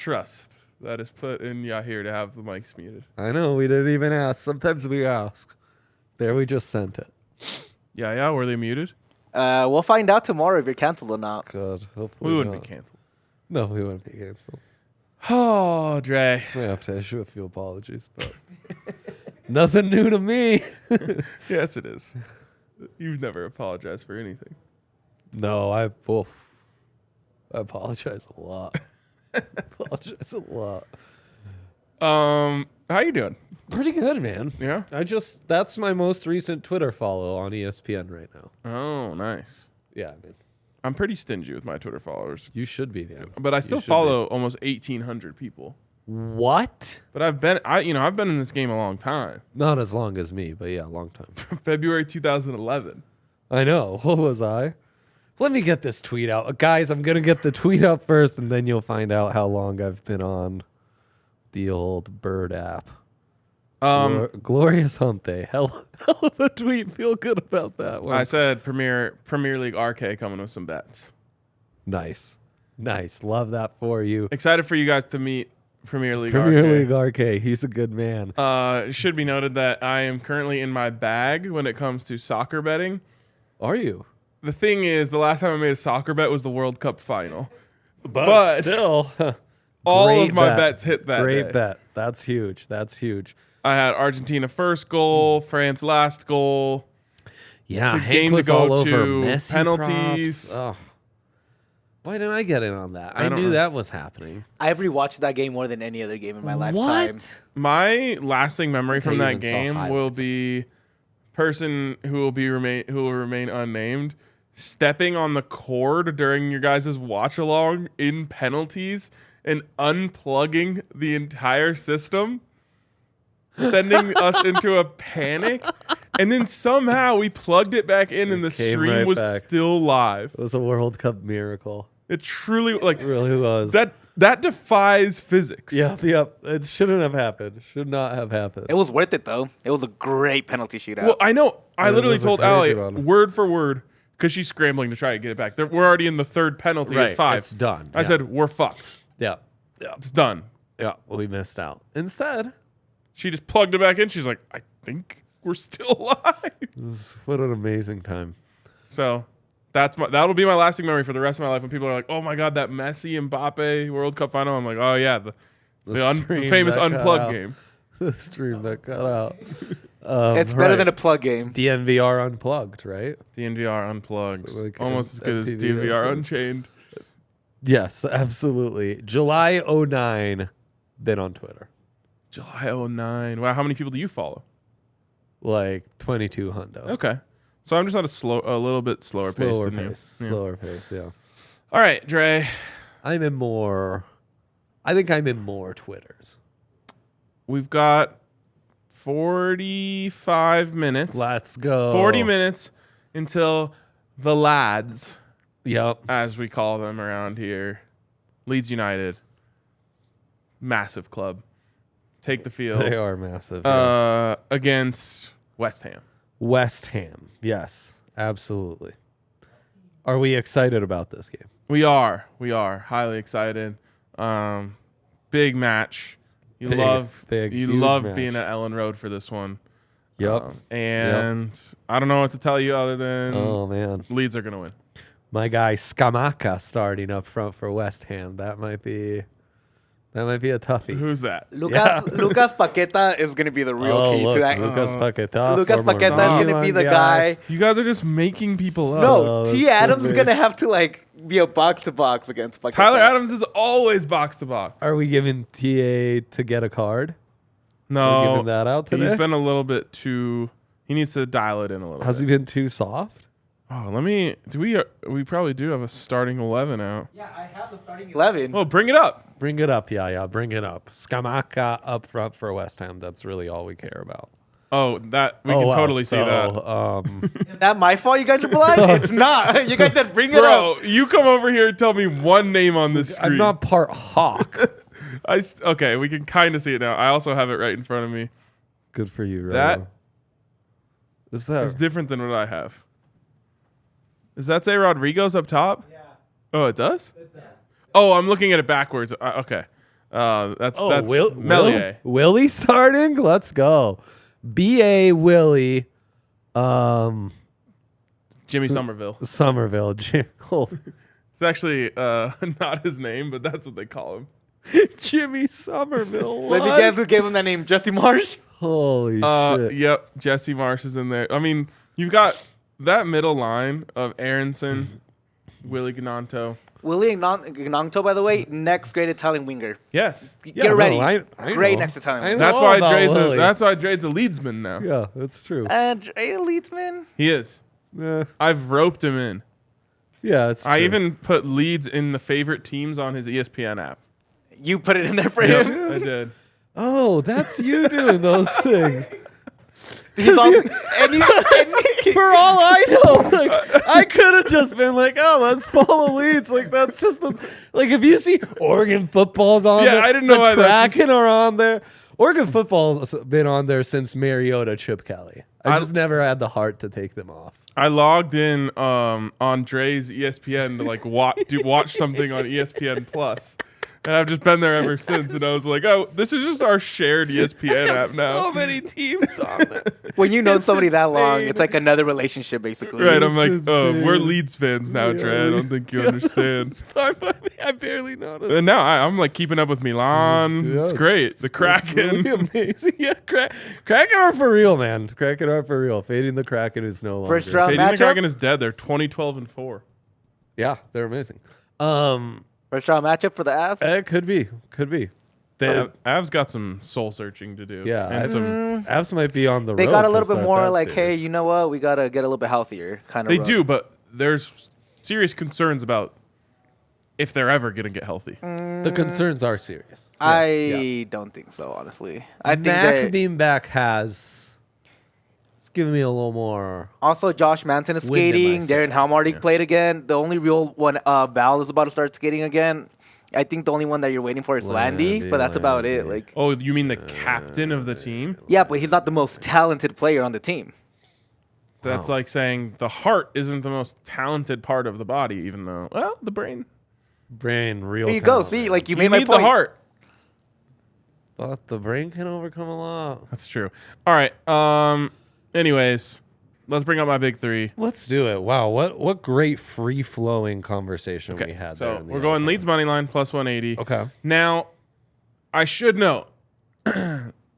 trust that is put in Yahir to have the mics muted. I know, we didn't even ask. Sometimes we ask. There, we just sent it. Yeah, were they muted? We'll find out tomorrow if you're canceled or not. Good. Hopefully We wouldn't not. be canceled. No, we wouldn't be canceled. Oh, Dre. We have to issue a few apologies, but nothing new to me. Yes, it is. You've never apologized for anything. No, I apologize a lot. Apologize a lot. How you doing? Pretty good, man. Yeah? That's my most recent Twitter follow on ESPN right now. Oh, nice. Yeah, man. I'm pretty stingy with my Twitter followers. You should be, man. But I still follow almost 1,800 people. What? But I've been in this game a long time. Not as long as me, but yeah, a long time. February 2011. I know. What was I? Let me get this tweet out. Guys, I'm going to get the tweet out first, and then you'll find out how long I've been on the old Bird app. Glorious hump day. Hell of a tweet. Feel good about that one. I said Premier League RK coming with some bets. Nice. Love that for you. Excited for you guys to meet Premier League RK. He's a good man. It should be noted that I am currently in my bag when it comes to soccer betting. Are you? The thing is, the last time I made a soccer bet was the World Cup final. But still, all of my bets hit that Great day. bet. That's huge. I had Argentina first goal, France last goal. Yeah, it's a Hank game was to go all over to, Messi penalties. Props. Oh. Why didn't I get in on that? I knew that was happening. I've rewatched that game more than any other game in my lifetime. My lasting memory from that game will be person who will remain unnamed stepping on the cord during your guys' watch along in penalties and unplugging the entire system, sending us into a panic. And then somehow we plugged it back in and the stream was still live. It was a World Cup miracle. It truly, it really was. That defies physics. Yep. It shouldn't have happened. Should not have happened. It was worth it, though. It was a great penalty shootout. Well, I know. I literally told Allie word for word, because she's scrambling to try to get it back. We're already in the third penalty at 5. It's done. I said, we're fucked. Yeah. It's done. Yeah, we missed out. Instead, she just plugged it back in. She's like, I think we're still alive. What an amazing time. So that'll be my lasting memory for the rest of my life when people are like, oh my God, that Messi Mbappe World Cup final. I'm like, oh yeah, the famous unplugged game. The stream that cut out. It's better than a plug game. DNVR Unplugged, right? DNVR Unplugged. Like almost as good as DNVR Unchained. Yes, absolutely. July 09, been on Twitter. July 09. Wow, how many people do you follow? Like 22 hundo. Okay. So I'm just at a little bit slower pace than you. Slower pace, yeah. All right, Dre. I think I'm in more Twitters. We've got 45 minutes. Let's go. 40 minutes until the lads, as we call them around here, Leeds United, massive club, take the field. They are massive. Yes. Against West Ham. West Ham, yes, absolutely. Are we excited about this game? We are highly excited. Big match. You love being at Ellen Road for this one. Yep. I don't know what to tell you other than Leeds are going to win. My guy Scamacca starting up front for West Ham. That might be a toughie. Who's that? Lucas Paqueta is going to be the real key to that. Lucas Paqueta. Lucas Paqueta is going to be the guy. You guys are just making people up. No, T. Adams is going to have to be a box-to-box against Paqueta. Tyler Adams is always box-to-box. Are we giving TA to get a card? No. Are we giving that out today? He's been a little bit too... He needs to dial it in a little bit. Has he been too soft? Oh, we probably do have a starting 11 out. Yeah, I have the starting 11. Well, bring it up. Bring it up, yeah, bring it up. Scamacca up front for West Ham. That's really all we care about. Oh, that we can totally see that. Is that my fault you guys are blind? It's not. You guys said bring it up. Bro, you come over here and tell me one name on this screen. I'm not part hawk. Okay, we can kind of see it now. I also have it right in front of me. Good for you, right? That is different than what I have. Does that say Rodrigo's up top? Yeah. Oh, it does? It does. Oh, I'm looking at it backwards. Okay. That's Melier. Willie starting? Let's go. B.A. Willie. Jimmy Somerville. It's actually not his name, but that's what they call him. Jimmy Somerville. Let me guess who gave him that name. Jesse Marsh. Holy shit. Yep, Jesse Marsh is in there. I mean, you've got that middle line of Aronson, Willie Gnonto. Willie Gnonto, by the way, next great Italian winger. Yes. Get ready. I great know. next Italian I winger. know. That's why Dre's a Leedsman now. Yeah, that's true. Dre Leedsman? He is. Yeah, I've roped him in. it's I true. even put Leeds in the favorite teams on his ESPN app. You put it in there for him? Yep, I did. Oh, that's you doing those things. He's all, and For all I know, like I could have just been like, "Oh, let's follow Leeds." Like that's just like if you see Oregon football's on there, I didn't know why the that's- Kraken are on there. Oregon football's been on there since Mariota, Chip Kelly. I just never had the heart to take them off. I logged in on Dre's ESPN to like watch something on ESPN Plus. And I've just been there ever since. And I was like, oh, this is just our shared ESPN app now. So many teams on there. when you know somebody that long, insane. it's like another relationship, basically. Right, I'm like, It's oh, insane. we're Leeds fans now, Dre. I don't think you understand. I barely noticed. And now I'm like keeping up with Milan. Yeah, It's great. The Kraken. It's really amazing. Yeah, Kraken are for real, man. Kraken are for real. Fading the Kraken is no longer. First round Fading the matchup? Kraken is dead. They're 20-12-4. Yeah, they're amazing. First round matchup for the Avs? It could be. Avs got some soul searching to do. Yeah, and some. Avs might be on the road. They got a little to bit start more that like, hey, series. you know what? We got to get a little bit healthier kind of They do, but there's serious concerns about if they're ever going to get healthy. The concerns are serious. I don't think so, honestly. I think Mac they being back has. It's giving me a little more. also Josh Manson is Wind in my skating. Darren sails, Halmardy played again. The only real one, Val is about to start skating again. I think the only one that you're waiting for is Landy, but that's about it. Landy. Like, Oh, you mean the captain of the team? yeah, but he's not the most talented player on the team. That's like saying the heart isn't the most talented part of the body, even though, well, the brain. Brain real. There you go. talent, See, man. like you You made my need point. the heart. But the brain can overcome a lot. That's true. All right. Anyways, let's bring up my big three. Let's do it. Wow, what great free flowing conversation we had. So there in the we're going outline. Leeds money line plus 180. Okay. Now, I should note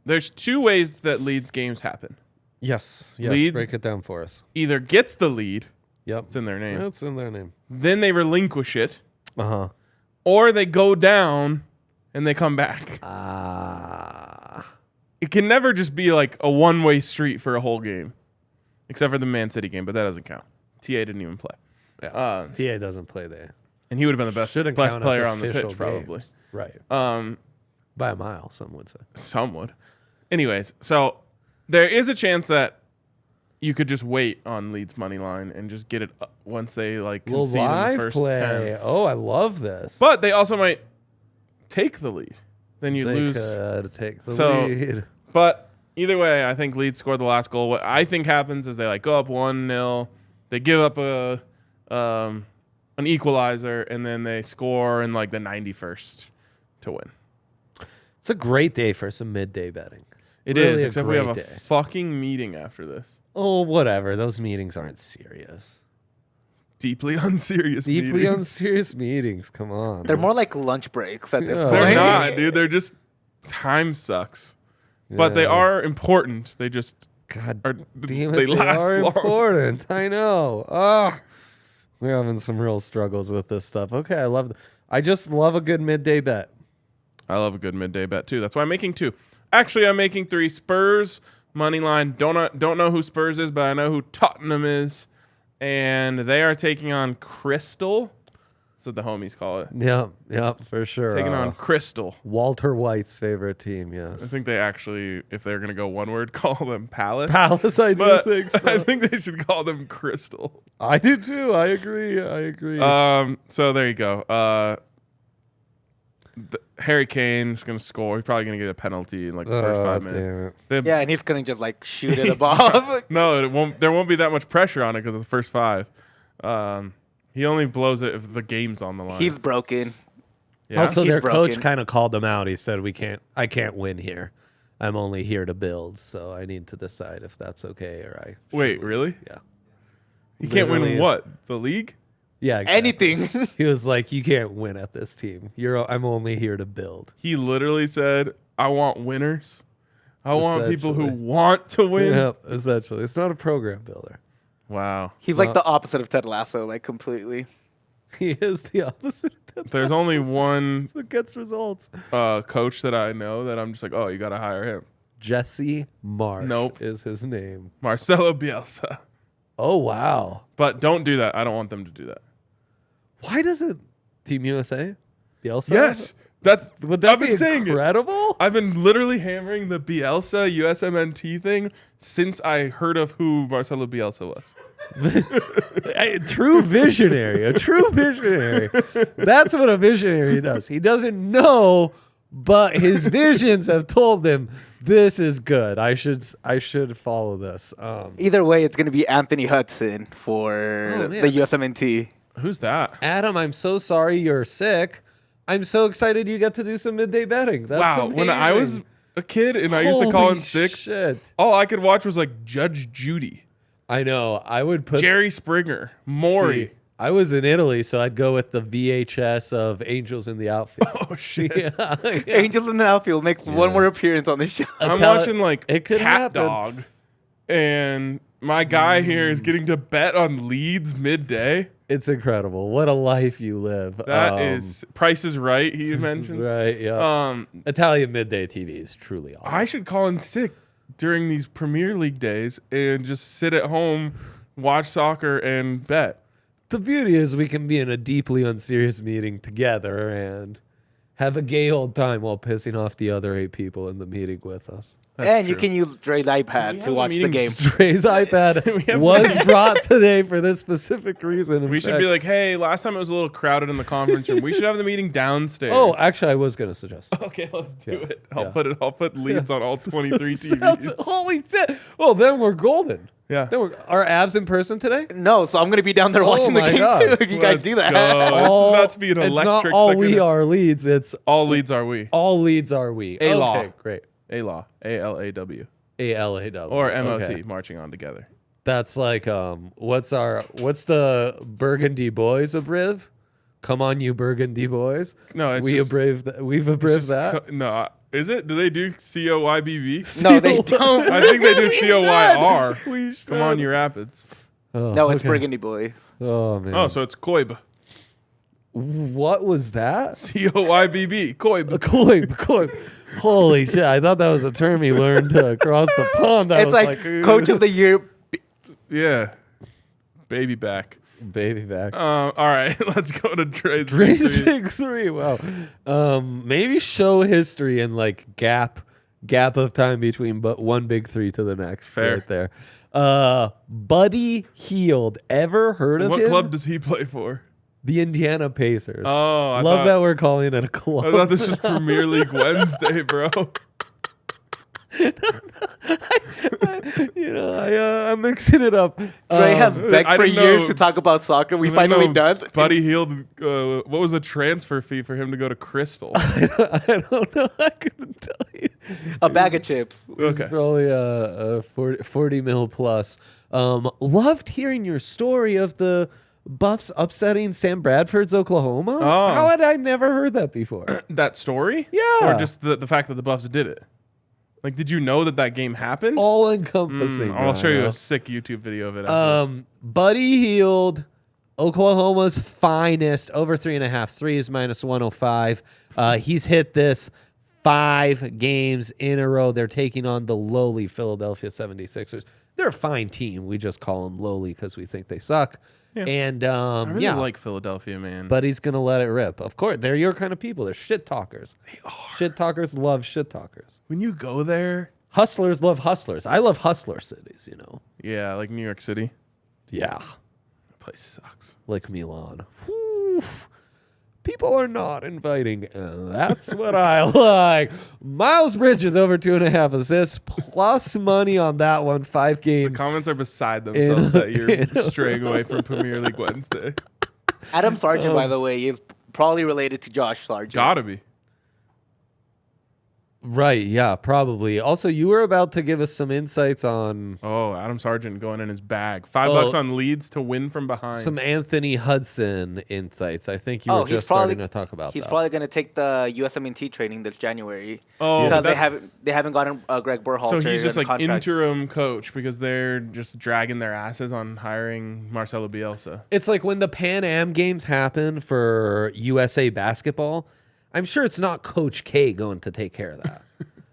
there's two ways that Leeds games happen. Yes. Leeds- Break it down for us. Either gets the lead, Yep. it's in their name, That's in their name. then they relinquish it, Uh-huh. or they go down and they come back. It can never just be like a one-way street for a whole game, except for the Man City game, but that doesn't count. TA didn't even play. Yeah. TA doesn't play there. And he would have been the best Shouldn't best count player as on the official pitch, probably. games. Right. Um, By a mile, some would say. Some would. Anyways, so there is a chance that you could just wait on Leeds money line and just get it once they like concede in the live first play. 10. Oh, I love this. But they also might take the lead. Then you they lose. could take the So- lead. But either way, I think Leeds scored the last goal. What I think happens is they like go up 1-0, they give up an equalizer, and then they score in like the 91st to win. It's a great day for some midday betting. It Really is, a except we have a great day. fucking meeting after this. Oh, whatever. Those meetings aren't serious. Deeply unserious Deeply meetings. unserious meetings. Come on. They're more like lunch breaks at this Yeah. point. They're not, dude. They're just time sucks. But they Yeah. are important. They just God are. damn it. They They last are long. important. I know. We're having some real struggles with this stuff. Okay, I just love a good midday bet. I love a good midday bet too. That's why I'm making two. Actually, I'm making three. Spurs money line. Don't know who Spurs is, but I know who Tottenham is, and they are taking on Crystal. That's what the homies call it. Yep, for sure. Taking on Crystal. Walter White's favorite team, yes. I think they actually, if they're gonna go one word, call them Palace. Palace, I do But think so. I think they should call them Crystal. I do too. I agree. So there you go. Harry Kane's gonna score. He's probably gonna get a penalty in like the first 5 minutes. Yeah, and he's gonna just like shoot it above. No, it won't. There won't be that much pressure on it because of the first 5. He only blows it if the game's on the line. He's broken. Yeah. Also, He's their coach broken. kind of called them out. He said, I can't win here. I'm only here to build, so I need to decide if that's okay or I should Wait, leave." really? Yeah. You can't win Literally. what? The league? Yeah, exactly. Anything. He was like, you can't win at this team. I'm only here to build. He literally said, I want winners. I want people who Essentially. want to win. Yeah, essentially. It's not a program builder. Wow. He's like the opposite of Ted Lasso, like completely. He is the opposite of that. There's only one So gets results. coach that I know that I'm just like, oh, you got to hire him. Jesse Marsh Nope. is his name. Marcelo Bielsa. Oh, wow. But don't do that. I don't want them to do that. Why doesn't Team USA? Bielsa? Yes. Would that I've been be saying it. incredible? I've been literally hammering the Bielsa USMNT thing since I heard of who Marcelo Bielsa was. A true visionary. A true visionary. That's what a visionary does. He doesn't know, but his visions have told him this is good. I should follow this. Either way, it's going to be Anthony Hudson for Oh, man. the USMNT. Who's that? Adam, I'm so sorry you're sick. I'm so excited you get to do some midday betting. That's Wow. When I was amazing. a kid and I used to call Holy him sick, Shit. all I could watch was like Judge Judy, I know. I would put Jerry Springer, Maury. See, I was in Italy, so I'd go with the VHS of Angels in the Outfield. Oh, shit. yeah. Angels in the Outfield makes one more appearance on the show. I'm tell- watching like it could Cat happen. Dog, and my guy here is getting to bet on leads midday. It's incredible. What a life you live. That is Price is Right. He this is mentions. right. Yeah. Um, Italian midday TV is truly awesome. I should call in sick during these Premier League days and just sit at home, watch soccer, and bet. The beauty is we can be in a deeply unserious meeting together and have a gay old time while pissing off the other 8 people in the meeting with us. That's and you true. can use Dre's iPad We to have a watch the meeting game. Dre's iPad have- was brought today for this specific reason. In We should fact- be like, hey, last time it was a little crowded in the conference room. We should have the meeting downstairs. Oh, actually, I was going to suggest. okay, let's do Yeah, it. yeah. I'll put leads on all 23 Sounds- TVs. Holy shit. Well, then we're golden. Yeah. Then are Avs in person today? No, so I'm going to be down there watching the my game God. too if you guys Let's do that. go. It's about to be an it's not electric all second. we are leads. It's All leads are we. all leads are we. A-law. Okay, great. A-law. A-L-A-W. ALAW. Or M-O-T, Okay. marching on together. That's like what's the Burgundy Boys abriv? Come on, you Burgundy Boys. No, it's We've just, abrived that. No, is it? Do they do C-O-Y-B-B? No, they don't. I think they do C-O-Y-R. We should. Come on, you Rapids. Oh, No, it's okay. Burgundy Boys. Oh man. Oh, so it's Koib. What was that? C-O-Y-B-B. Koib. Coy. Holy shit! I thought that was a term he learned across the pond. I It's was like Coach of the Year. Yeah. Baby back. baby back. All right, let's go to Dre's. Dre's big 3. Wow. Maybe show history and like gap of time between but one big 3 to the next. Fair. Right there. Buddy Hield. Ever heard of What him? club does he play for? The Indiana Pacers. Oh, I Love thought, that we're calling it a club. I thought this was Premier League Wednesday, bro. I'm mixing it up. Dre has begged I for didn't years know- to talk about soccer. We I didn't finally know done. Buddy Hield. What was the transfer fee for him to go to Crystal? I don't know. I couldn't tell you. A bag of chips. It's Okay. probably a 40 mil plus. Loved hearing your story of the Buffs upsetting Sam Bradford's Oklahoma. Oh. How had I never heard that before? That story? Yeah. Or just the fact that the Buffs did it? Like, did you know that game happened? All encompassing. I'll show you a sick YouTube video of it. After this. Buddy Hield, Oklahoma's finest, over 3.5 threes, -105. He's hit this 5 games in a row. They're taking on the lowly Philadelphia 76ers. They're a fine team. We just call them lowly because we think they suck. Yeah. And I really yeah, like Philadelphia, man. but he's gonna let it rip. Of course, they're your kind of people. They're shit talkers. They are. Shit talkers love shit talkers. When you go there, Hustlers love hustlers. I love hustler cities. You know. yeah, like New York City, Yeah, that place sucks. like Milan. Whew. People are not inviting. That's what I like. Miles Bridges over 2.5 assists plus money on that one. 5 The games. comments are beside themselves that you're in a straying away from Premier League Wednesday. Adam Sargent, by the way, is probably related to Josh Sargent. Gotta be. Right, yeah, probably. Also, you were about to give us some insights on Adam Sargent going in his bag. $5 on leads to win from behind. some Anthony Hudson insights. I think you were just starting to talk about He's that. probably going to take the USMNT training this January. Oh, because they haven't gotten Greg Berhalter. So he's just like contract. interim coach because they're just dragging their asses on hiring Marcelo Bielsa. It's like when the Pan Am Games happen for USA basketball, I'm sure it's not Coach K going to take care of that.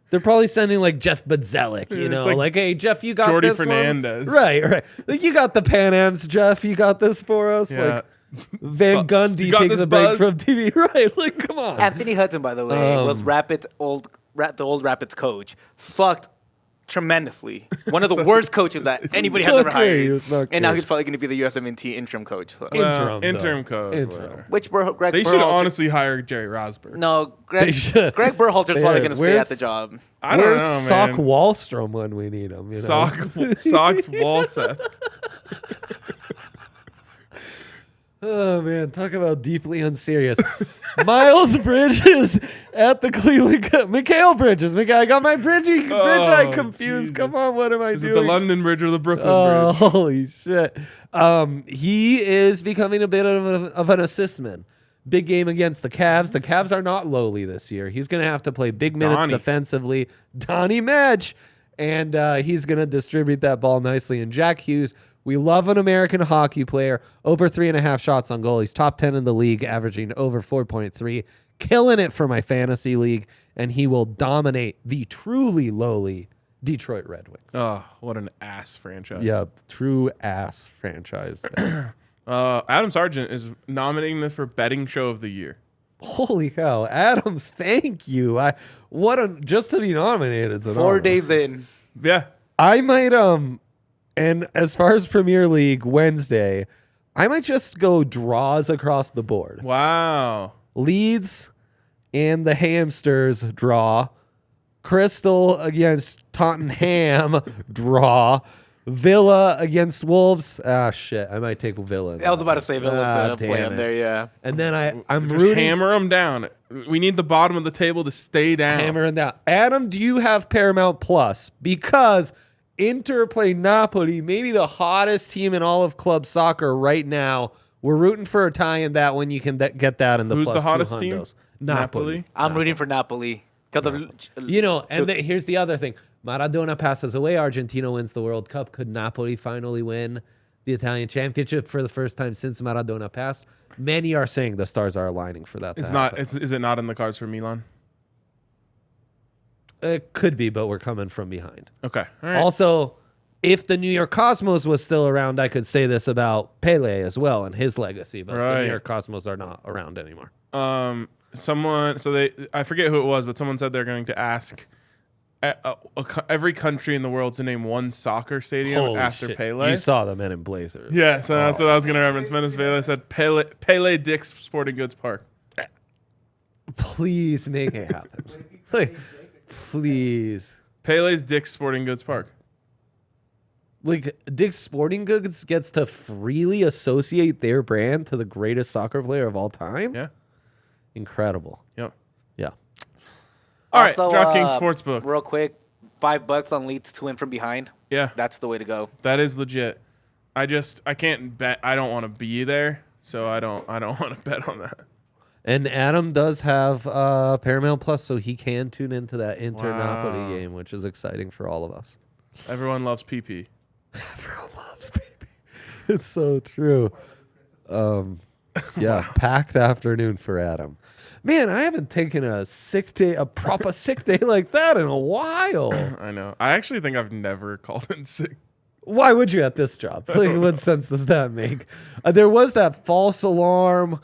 They're probably sending like Jeff Badzelic, you know, like, hey, Jeff, you got Jordy this Fernandez. one? Right. Like, you got the Pan Ams, Jeff. You got this for us. Yeah. Like, Van Gundy takes a break from TV. Right. Like, come on. Anthony Hudson, by the way, was the old Rapids coach. Sucked tremendously. One of the worst coaches that anybody has ever hired. And now he's probably going to be the USMNT interim coach. So. Interim coach. Which Greg They should honestly hire Jerry Rosberg. No, Greg Berhalter's probably going to stay at the job. I don't know, man. Sock Wallstrom when we need him. You know? Socks Walseth. Oh, man. Talk about deeply unserious. Miles Bridges at the Cleveland... Mikhail Bridges. I got my bridge I confused. Jesus. Come on, what am I doing? Is it the London Bridge or the Brooklyn Bridge? Holy shit. He is becoming a bit of an assist man. Big game against the Cavs. The Cavs are not lowly this year. He's going to have to play big minutes defensively. Donnie Madge. And he's going to distribute that ball nicely. And Jack Hughes... We love an American hockey player. Over 3.5 shots on goal. He's top 10 in the league, averaging over 4.3. Killing it for my fantasy league. And he will dominate the truly lowly Detroit Red Wings. Oh, what an ass franchise. Yeah, true ass franchise there. Adam Sargent is nominating this for Betting Show of the Year. Holy cow. Adam, thank you. Just to be nominated. 4 days in. Yeah. I might... And as far as Premier League Wednesday, I might just go draws across the board. Wow. Leeds and the Hamsters draw. Crystal against Tottenham draw. Villa against Wolves. Ah, shit. I might take Villa. I was about to say Villa's the play on there, yeah. And then I'm just rooting. Hammer them down. We need the bottom of the table to stay down. Hammer them down. Adam, do you have Paramount Plus? Because... Inter play Napoli, maybe the hottest team in all of club soccer right now. We're rooting for a tie in that one. You can get that in the Who's plus the hottest 200s. team? Napoli. I'm rooting for Napoli because of here's the other thing. Maradona passes away. Argentina wins the World Cup. Could Napoli finally win the Italian championship for the first time since Maradona passed? Many are saying the stars are aligning for that. It's not. Is it not in the cards for Milan? It could be, but we're coming from behind. Okay. All right. Also, if the New York Cosmos was still around, I could say this about Pele as well and his legacy, but the New York Cosmos are not around anymore. I forget who it was, but someone said they're going to ask every country in the world to name one soccer stadium after Pele. You saw the Men in Blazers. Yeah, so that's what I was going to reference. Venezuela said Pele Dick's Sporting Goods Park. Please make it happen. Please. Pele's Dick's Sporting Goods Park. Like, Dick's Sporting Goods gets to freely associate their brand to the greatest soccer player of all time? Yeah. Incredible. Yep. Yeah. All right, DraftKings Sportsbook. Real quick, $5 on Leeds to win from behind. Yeah. That's the way to go. That is legit. I can't bet. I don't want to be there, so I don't want to bet on that. And Adam does have Paramount Plus, so he can tune into that Inter-Napoli game, which is exciting for all of us. Everyone loves PP. Everyone loves PP. It's so true. Yeah, packed afternoon for Adam. Man, I haven't taken a proper sick day like that in a while. I know. I actually think I've never called in sick. Why would you at this job? Like, what sense does that make? There was that false alarm.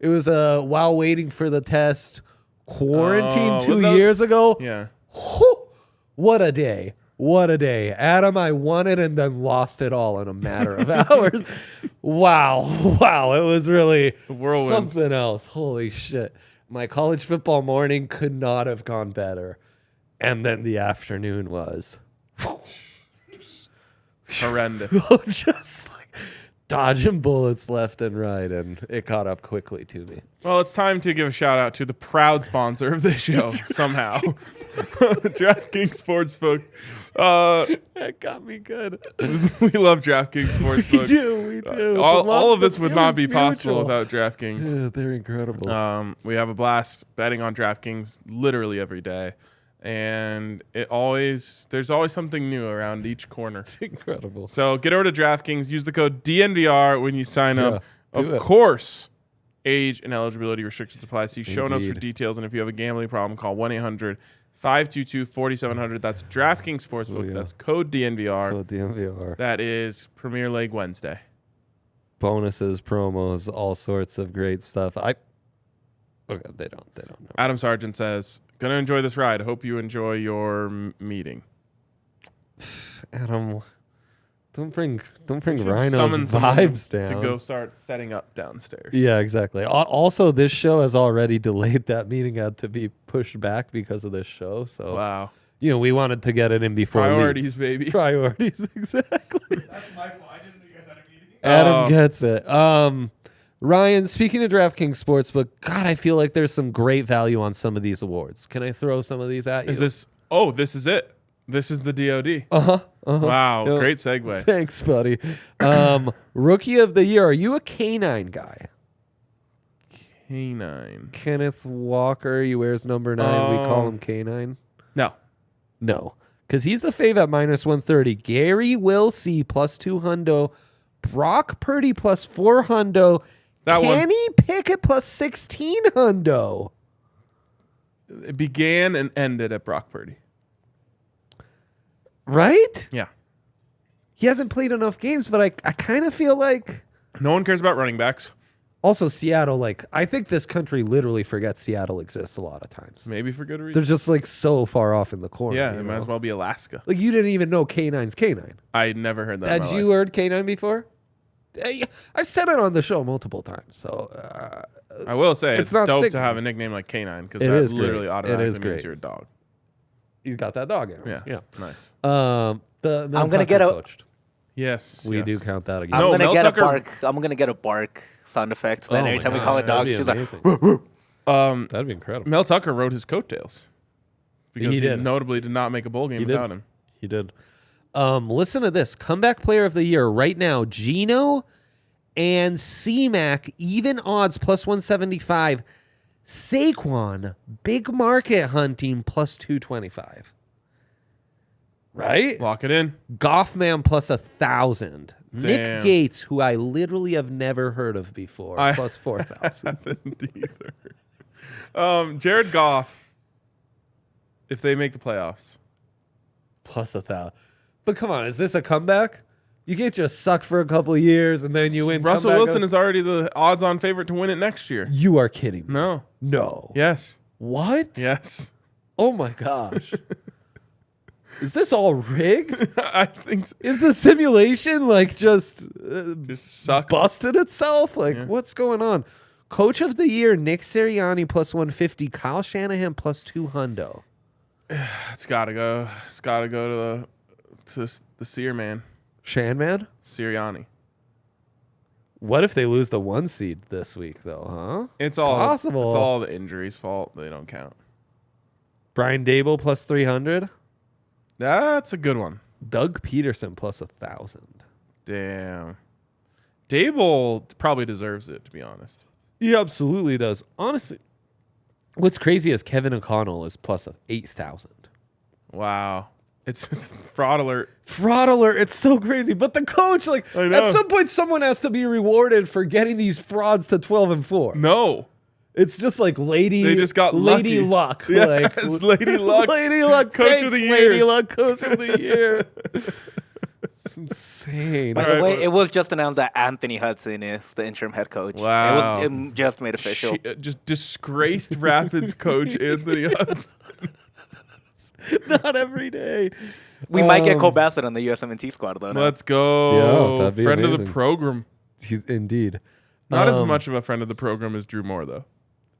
It was while waiting for the test. Quarantine 2 years ago. Yeah. Whew, what a day. What a day. Adam, I won it and then lost it all in a matter of hours. Wow. It was really something else. Holy shit. My college football morning could not have gone better. And then the afternoon was horrendous. Just like dodging bullets left and right, and it caught up quickly to me. Well, it's time to give a shout out to the proud sponsor of this show, somehow. DraftKings Sportsbook. That got me good. We love DraftKings Sportsbook. We do. All of this would not be possible without DraftKings. Yeah, they're incredible. We have a blast betting on DraftKings literally every day. And there's always something new around each corner. It's incredible. So get over to DraftKings. Use the code DNVR when you sign up. Of it. course, age and eligibility restrictions apply. See show notes for Indeed. details. And if you have a gambling problem, call 1-800-522-4700. That's DraftKings Sportsbook. That's code DNVR. Code DNVR. That is Premier League Wednesday. Bonuses, promos, all sorts of great stuff. Okay, they don't know. Adam Sargent says, "Gonna enjoy this ride. Hope you enjoy your meeting." Adam, don't bring Summon Rhino's someone vibes down. to go start setting up downstairs. Yeah, exactly. Also, this show has already delayed. That meeting had to be pushed back because of this show. So, Wow. we wanted to get it in before Priorities, leagues. baby. Priorities, exactly. That's my fault. I didn't know you guys had a meeting. Adam gets it. Ryan, speaking of DraftKings Sportsbook, God, I feel like there's some great value on some of these awards. Can I throw some of these at you? Is this? Oh, this is it. This is the DOD. Wow, Yep. great segue. Thanks, buddy. Rookie of the year. Are you a canine guy? Canine. Kenneth Walker. He wears number 9. We call him canine. No, because he's the fave at -130. Gary Wilsey +200. Brock Purdy +400. Kenny Pickett +1600. It began and ended at Brock Purdy. Right? Yeah. He hasn't played enough games, but I kind of feel like... No one cares about running backs. Also, Seattle, I think this country literally forgets Seattle exists a lot of times. Maybe for good reason. They're just, so far off in the corner. Yeah, it might as well be Alaska. You didn't even know Canine's canine. I never heard that. Had you heard canine before? I've said it on the show multiple times, so... I will say, it's not dope sticking. to have a nickname like Canine, because It that is literally great. automatically It is means great. you're a dog. He's got that dog in him. Yeah. Nice. I'm gonna get a- coached. Yes. We yes. do count that again. I'm No, gonna Mel get Tucker- a bark. I'm gonna get a bark sound effect. Then Oh every my time we gosh, call a that'd dog, be it's just like, amazing. That'd be incredible. Mel Tucker rode his coattails. Because He he did. notably did not make a bowl game He did. without him. He did. Listen to this. Comeback player of the year right now. Gino and C-Mac, even odds, +175. Saquon, big market hunting, +225. Right? Lock it in. Goffman +1,000. Nick Damn. Gates, who I literally have never heard of before, +4,000. Haven't either. Jared Goff, if they make the playoffs. +1,000. But come on, is this a comeback? You can't just suck for a couple of years and then you win. Russell comeback Wilson up. is already the odds-on favorite to win it next year. You are kidding me. No. No. Yes. What? Yes. Oh my gosh. Is this all rigged? I think so. Is the simulation just Just suck. busted itself? Yeah. What's going on? Coach of the year, Nick Sirianni +150, Kyle Shanahan +200. It's gotta go. It's gotta go to the Sear man, Shanman? Sirianni. What if they lose the 1 seed this week, though, huh? It's all possible. It's all the injuries' fault. They don't count. Brian Dable +300. That's a good one. Doug Peterson +1,000. Damn. Dable probably deserves it, to be honest. He absolutely does. Honestly, what's crazy is Kevin O'Connell is +8,000. Wow. It's fraud alert. Fraud alert. It's so crazy. But the coach, I know. at some point, someone has to be rewarded for getting these frauds to 12-4. No. It's just Lady. They just got Lady lucky. Luck. Yes, Lady Luck. Lady Luck. Coach of the year. Lady Luck, Coach of the year. It's insane. By All the right, way, well- it was just announced that Anthony Hudson is the interim head coach. Wow. It just made official. Just disgraced Rapids coach Anthony Hudson. Not every day. We might get Cole Bassett on the USMNT squad though. now. Let's go. Yeah, that'd be friend of the amazing. program. Indeed. Not as much of a friend of the program as Drew Moore, though.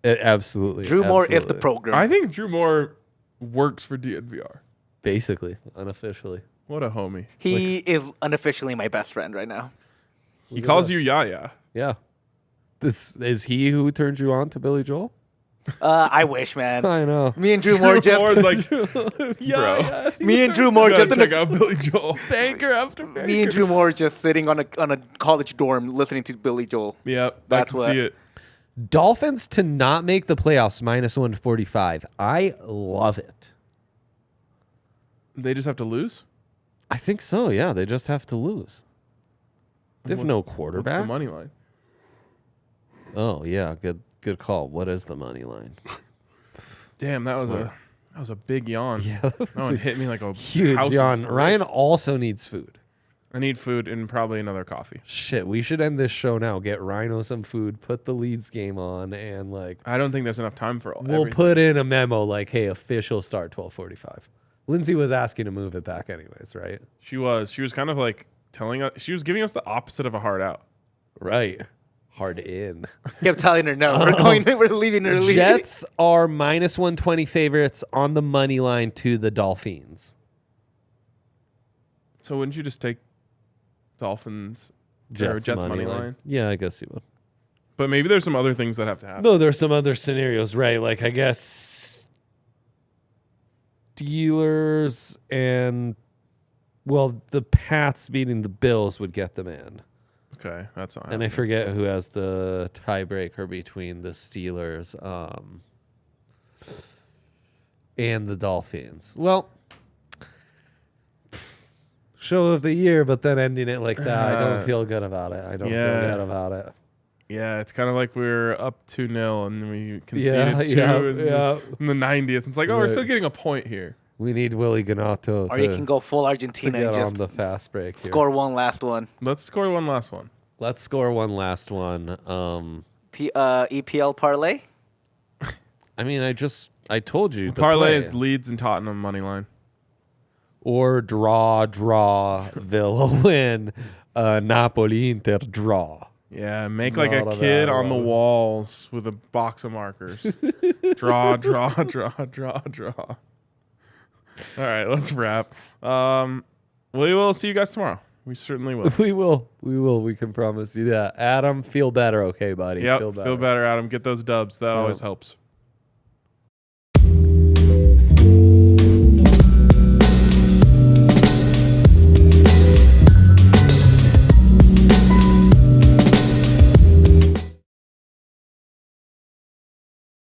Absolutely. Drew Moore is the absolutely. program. I think Drew Moore works for DNVR. Basically, unofficially. What a homie. He is unofficially my best friend right now. He calls you Yaya. Yeah. This is he who turned you on to Billy Joel? I wish, man. I know. Me and Drew Moore just like, bro. Me and Drew Moore You just gotta check out Billy Joel. Banker after banker. me and Drew Moore just sitting on a college dorm listening to Billy Joel. Yep, That's I can what- see it. Dolphins to not make the playoffs -145. I love it. They just have to lose. I think so. Yeah, they just have to lose. They have no What's quarterback. the money line? Oh yeah, good call. What is the money line? Damn, that was a big yawn. Yeah, That one hit me like a huge house of yawn. bricks. Ryan also needs food. I need food and probably another coffee. Shit, we should end this show now. Get Rhino some food, put the Leeds game on, and like I don't think there's enough time for all. we'll everything. put in a memo like, hey, official start 12:45. Lindsay was asking to move it back anyways, right? She was kind of like telling us. She was giving us the opposite of a hard out. Right. Hard in. Kept telling her no. We're leaving early. Jets are -120 favorites on the money line to the Dolphins. So wouldn't you just take Dolphins or Jets money line? Yeah, I guess you would. But maybe there's some other things that have to happen. No, there's some other scenarios, right? Like I guess Steelers and the Pats beating the Bills would get them in. Okay, that's all. And I forget who has the tiebreaker between the Steelers and the Dolphins. Well, show of the year, but then ending it like that, I don't feel good about it. I don't feel good about it. Yeah, it's kind of like we're up 2-0 and we conceded two in the 90th. It's like, oh, we're still getting a point here. We need Willie Ganato Or you can go full Argentina to and get on just the fast break. score one last one. Let's score one last one. Let's score one last one. EPL parlay. I mean, I told you. Parlay is Leeds and Tottenham money line. Or draw, Villa win, Napoli Inter draw. Yeah, make like a kid on the walls with a box of markers. Draw. All right, let's wrap. We will see you guys tomorrow. We certainly will. We will. We can promise you that. Adam, feel better, okay, buddy? Yep, feel better, Adam. Get those dubs. That always helps.